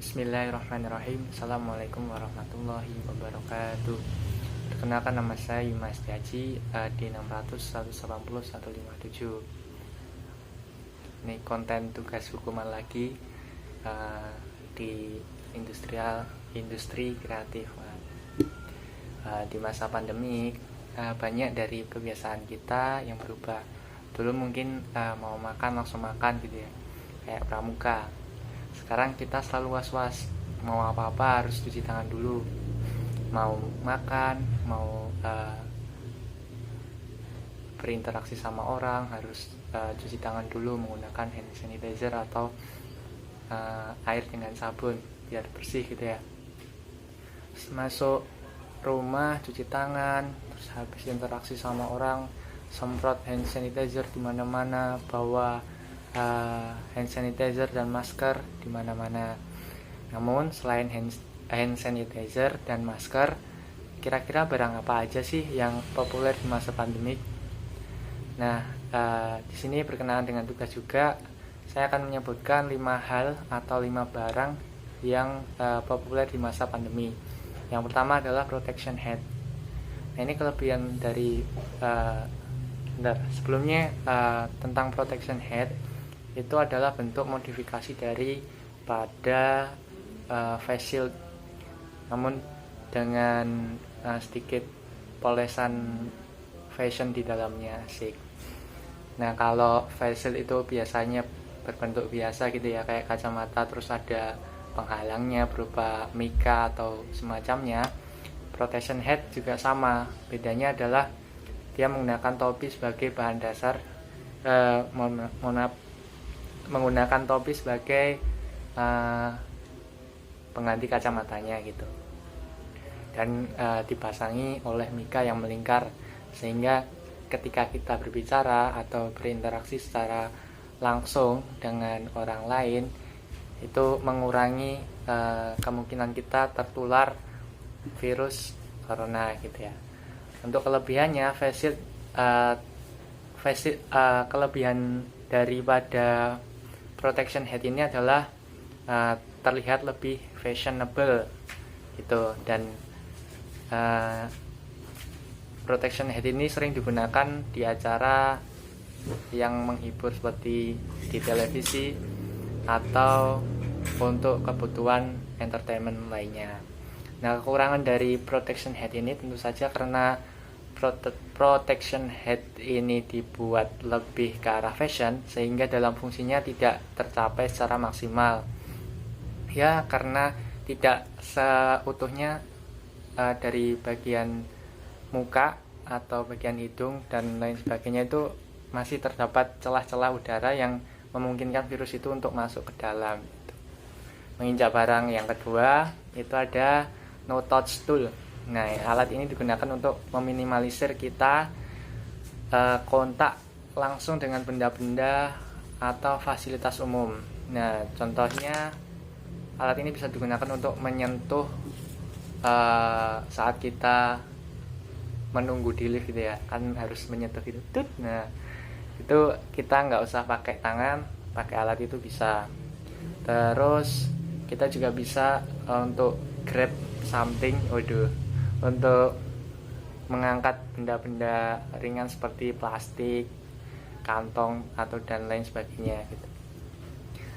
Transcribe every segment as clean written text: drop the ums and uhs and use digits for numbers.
Bismillahirrahmanirrahim. Assalamualaikum warahmatullahi wabarakatuh. Perkenalkan, nama saya Yuma Setiaji, di 600 180 157. Ini konten tugas hukuman lagi di industri kreatif. Di masa pandemi, banyak dari kebiasaan kita yang berubah. Dulu mungkin mau makan langsung makan gitu ya, kayak pramuka. Sekarang kita selalu was-was, mau apa-apa harus cuci tangan dulu. Mau makan, mau berinteraksi sama orang harus cuci tangan dulu menggunakan hand sanitizer atau air dengan sabun biar bersih gitu ya. Masuk rumah cuci tangan, terus habis interaksi sama orang semprot hand sanitizer di mana-mana, bawa hand sanitizer dan masker di mana-mana. Namun selain hand sanitizer dan masker, kira-kira barang apa aja sih yang populer di masa pandemik? Nah, di sini berkenaan dengan tugas juga, saya akan menyebutkan 5 hal atau 5 barang yang populer di masa pandemi. Yang pertama adalah protection hat. Nah, ini kelebihan dari sebelumnya tentang protection hat itu adalah bentuk modifikasi dari pada face shield, namun dengan sedikit polesan fashion di dalamnya, asik. Nah, kalau face shield itu biasanya berbentuk biasa gitu ya, kayak kacamata terus ada penghalangnya berupa mika atau semacamnya. Protection hat juga sama, bedanya adalah dia menggunakan topi sebagai bahan dasar, menggunakan topi sebagai pengganti kacamatanya gitu, dan dipasangi oleh mika yang melingkar, sehingga ketika kita berbicara atau berinteraksi secara langsung dengan orang lain itu mengurangi kemungkinan kita tertular virus corona gitu ya. Untuk kelebihannya, kelebihan daripada protection hat ini adalah terlihat lebih fashionable gitu, dan protection hat ini sering digunakan di acara yang menghibur seperti di televisi atau untuk kebutuhan entertainment lainnya. Nah, kekurangan dari protection hat ini tentu saja karena protection hat ini dibuat lebih ke arah fashion, sehingga dalam fungsinya tidak tercapai secara maksimal. Ya, karena tidak seutuhnya dari bagian muka atau bagian hidung dan lain sebagainya itu masih terdapat celah-celah udara yang memungkinkan virus itu untuk masuk ke dalam gitu. Menginjak barang. Yang kedua itu ada no touch tool. Nah, alat ini digunakan untuk meminimalisir kita kontak langsung dengan benda-benda atau fasilitas umum. Nah, contohnya alat ini bisa digunakan untuk menyentuh saat kita menunggu di lift gitu ya, kan harus menyentuh gitu. Nah, itu kita nggak usah pakai tangan, pakai alat itu bisa. Terus kita juga bisa untuk grab something, untuk mengangkat benda-benda ringan seperti plastik, kantong atau dan lain sebagainya gitu.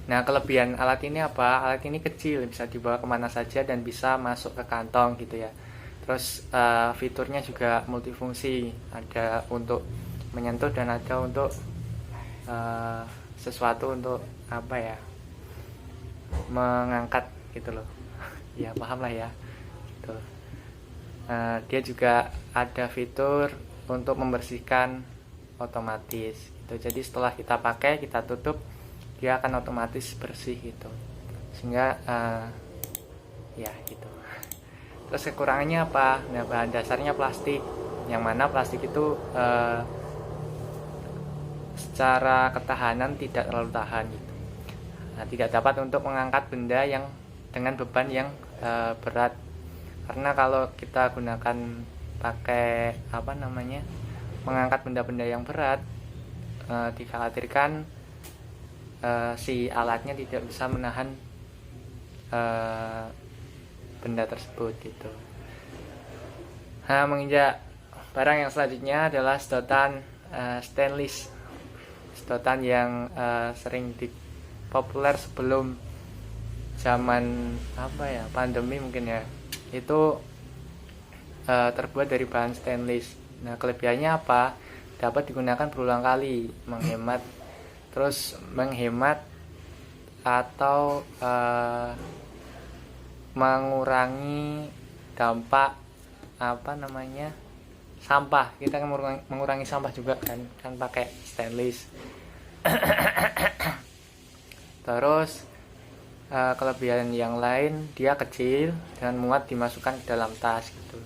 Nah, kelebihan alat ini apa? Alat ini kecil, bisa dibawa kemana saja dan bisa masuk ke kantong gitu ya. Terus fiturnya juga multifungsi, ada untuk menyentuh dan ada untuk sesuatu untuk apa ya, mengangkat gitu loh. Ya, paham lah ya gitu. Dia juga ada fitur untuk membersihkan otomatis gitu. Jadi setelah kita pakai, kita tutup, dia akan otomatis bersih gitu, sehingga ya gitu. Terus kekurangannya apa? Nah, bahan dasarnya plastik, yang mana plastik itu secara ketahanan tidak terlalu tahan gitu. Nah, tidak dapat untuk mengangkat benda yang dengan beban yang berat, karena kalau kita gunakan pakai mengangkat benda-benda yang berat, dikhawatirkan si alatnya tidak bisa menahan benda tersebut gitu. Nah, menginjak barang yang selanjutnya adalah sedotan stainless. Sedotan yang sering populer sebelum zaman pandemi mungkin ya. Itu terbuat dari bahan stainless. Nah, kelebihannya apa? Dapat digunakan berulang kali, menghemat atau mengurangi dampak sampah. Kita mengurangi sampah juga kan pakai stainless. Terus kelebihan yang lain, dia kecil dan muat dimasukkan ke dalam tas gitu.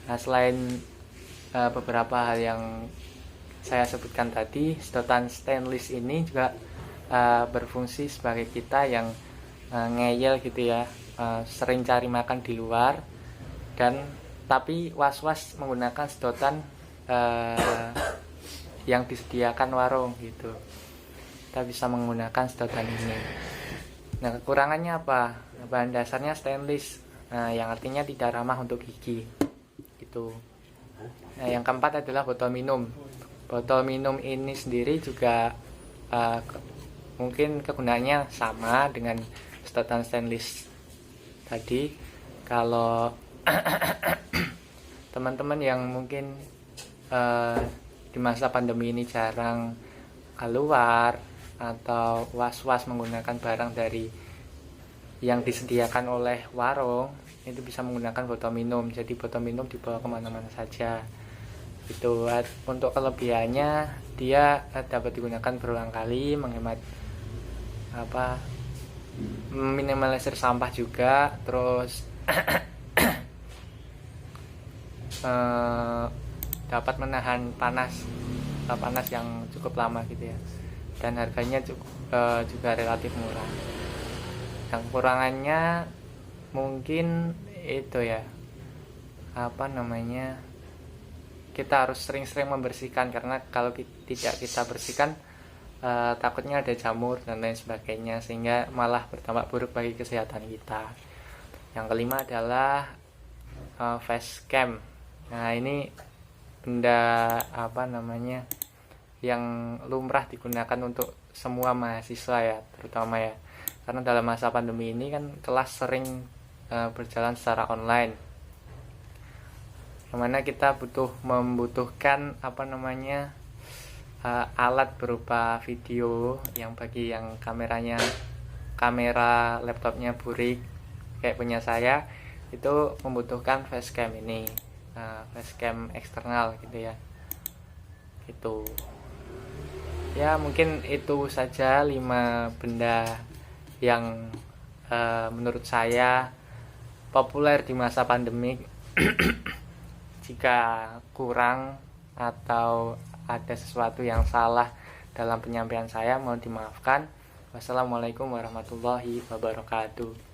Nah, selain beberapa hal yang saya sebutkan tadi, sedotan stainless ini juga berfungsi sebagai kita yang ngeyel gitu ya, sering cari makan di luar tapi was-was menggunakan sedotan yang disediakan warung gitu. Kita bisa menggunakan sedotan ini. Nah, kekurangannya apa? Bahan dasarnya stainless, yang artinya tidak ramah untuk gigi gitu. Nah, yang keempat adalah botol minum. Botol minum ini sendiri juga mungkin kegunaannya sama dengan sedotan stainless tadi. Kalau teman-teman yang mungkin di masa pandemi ini jarang keluar atau was-was menggunakan barang dari yang disediakan oleh warung, itu bisa menggunakan botol minum. Jadi botol minum dibawa kemana-mana saja. Itu untuk kelebihannya, dia dapat digunakan berulang kali, menghemat minimalisir sampah juga, terus dapat menahan panas yang cukup lama gitu ya, dan harganya juga relatif murah. Yang kurangannya mungkin itu ya, kita harus sering-sering membersihkan, karena kalau tidak kita bersihkan takutnya ada jamur dan lain sebagainya, sehingga malah berdampak buruk bagi kesehatan kita. Yang kelima adalah face cam. Nah, ini benda yang lumrah digunakan untuk semua mahasiswa ya, terutama ya, karena dalam masa pandemi ini kan kelas sering berjalan secara online, dimana kita membutuhkan alat berupa video, yang bagi yang kamera laptopnya burik kayak punya saya, itu membutuhkan facecam ini, facecam eksternal gitu ya. Gitu ya, mungkin itu saja 5 benda yang menurut saya populer di masa pandemi. Jika kurang atau ada sesuatu yang salah dalam penyampaian saya, mohon dimaafkan. Wassalamualaikum warahmatullahi wabarakatuh.